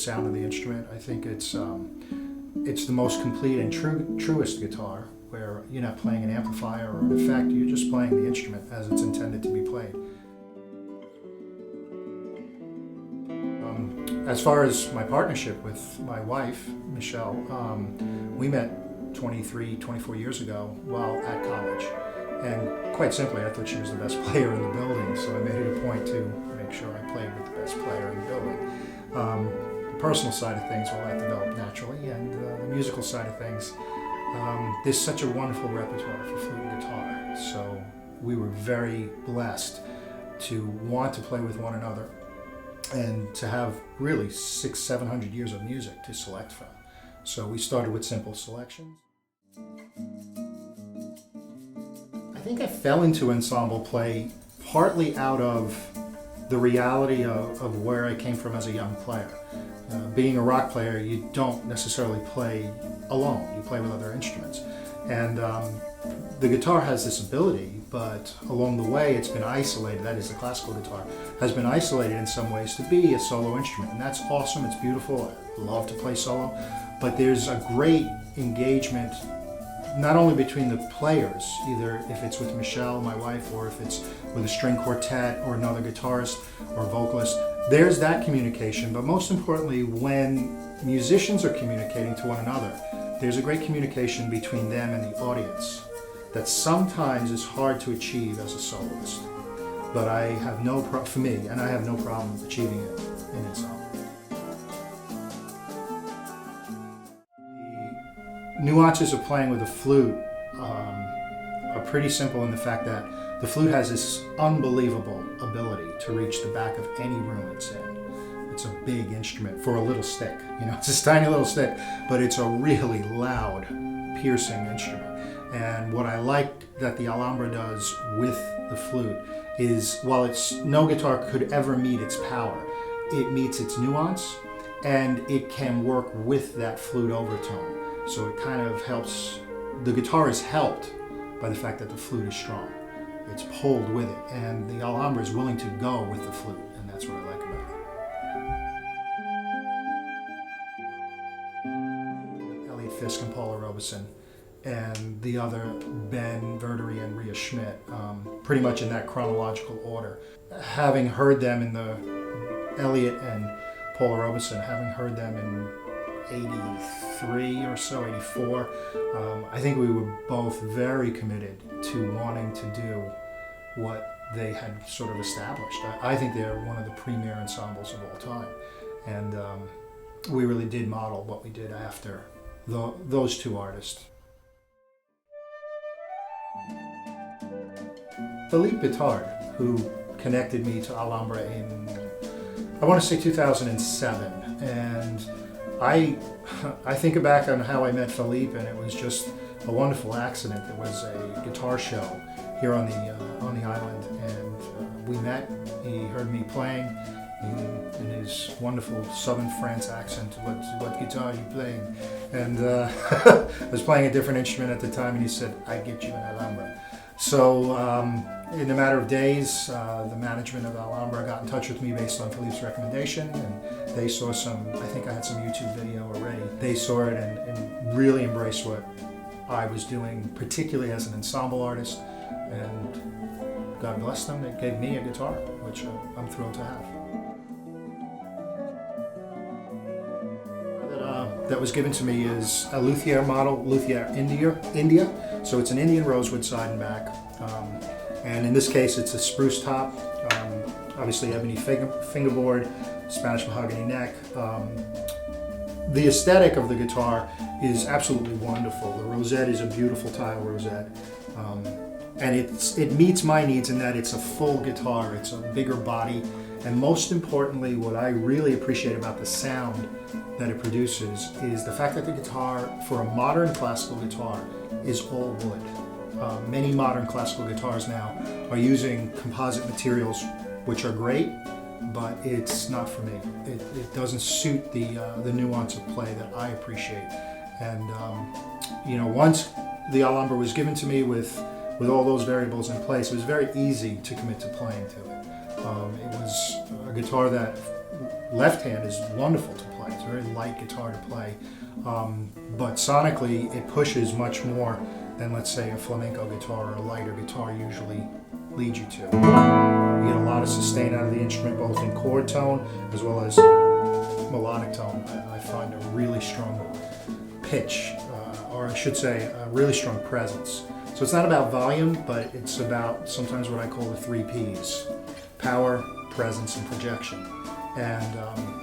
sound of the instrument. I think it's the most complete and truest guitar, where you're not playing an amplifier or an effect, you're just playing the instrument as it's intended to be played. As far as my partnership with my wife, Michelle, we met 23, 24 years ago while at college. And quite simply, I thought she was the best player in the building, so I made it a point to make sure I played with the best player in the building. The personal side of things, well, that developed naturally, and the musical side of things, there's such a wonderful repertoire for flute and guitar, so we were very blessed to want to play with one another and to have really 600-700 years of music to select from. So we started with simple selections. I think I fell into ensemble play partly out of the reality of where I came from as a young player. Being a rock player, you don't necessarily play alone, you play with other instruments. And the guitar has this ability, but along the way it's been isolated, that is the classical guitar, has been isolated in some ways to be a solo instrument. And that's awesome, it's beautiful, I love to play solo, but there's a great engagement not only between the players, either if it's with Michelle, my wife, or if it's with a string quartet or another guitarist or vocalist. There's that communication, but most importantly, when musicians are communicating to one another, there's a great communication between them and the audience that sometimes is hard to achieve as a soloist. But I have no problem, for me, and I have no problem achieving it in ensemble. The nuances of playing with a flute are pretty simple in the fact that the flute has this unbelievable ability to reach the back of any room it's in. It's a big instrument for a little stick. You know, it's this tiny little stick, but it's a really loud, piercing instrument. And what I like that the Alhambra does with the flute is, while no guitar could ever meet its power, it meets its nuance, and it can work with that flute overtone. So it kind of helps, the guitar is helped by the fact that the flute is strong. It's pulled with it, and the Alhambra is willing to go with the flute, and that's what I like about it. Elliot Fisk and Paula Robeson, and the other Ben Verdery and Rhea Schmidt, pretty much in that chronological order. Having heard them in the Elliot and Paula Robeson, having heard them in 83 or so, 84, I think we were both very committed to wanting to do what they had sort of established. I think they're one of the premier ensembles of all time, and we really did model what we did after those two artists. Philippe Bittard, who connected me to Alhambra in, I want to say 2007, and I think back on how I met Philippe, and it was just a wonderful accident. There was a guitar show here on the island, and we met. He heard me playing in his wonderful Southern France accent. What guitar are you playing? And I was playing a different instrument at the time, and he said, "I get you an Alhambra." So in a matter of days, the management of Alhambra got in touch with me based on Philippe's recommendation, and they saw I think I had some YouTube video already. They saw it and really embraced what I was doing, particularly as an ensemble artist, and God bless them, they gave me a guitar, which I'm thrilled to have. That was given to me is a luthier model, luthier India. So it's an Indian rosewood side and back. And in this case, it's a spruce top, obviously ebony fingerboard, Spanish mahogany neck. The aesthetic of the guitar is absolutely wonderful. The rosette is a beautiful tile rosette. And it meets my needs in that it's a full guitar, it's a bigger body, and most importantly, what I really appreciate about the sound that it produces is the fact that the guitar, for a modern classical guitar, is all wood. Many modern classical guitars now are using composite materials, which are great, but it's not for me. It doesn't suit the nuance of play that I appreciate. And once the Alhambra was given to me with all those variables in place, it was very easy to commit to playing to it. It was a guitar that left hand is wonderful to play. play. It's a very light guitar to play, but sonically it pushes much more than, let's say, a flamenco guitar or a lighter guitar usually leads you to. You get a lot of sustain out of the instrument, both in chord tone as well as melodic tone. I find a really strong pitch, or I should say a really strong presence. So it's not about volume, but it's about sometimes what I call the 3 Ps: power, presence, and projection. And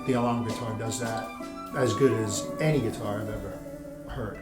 the Alhambra guitar does that as good as any guitar I've ever heard.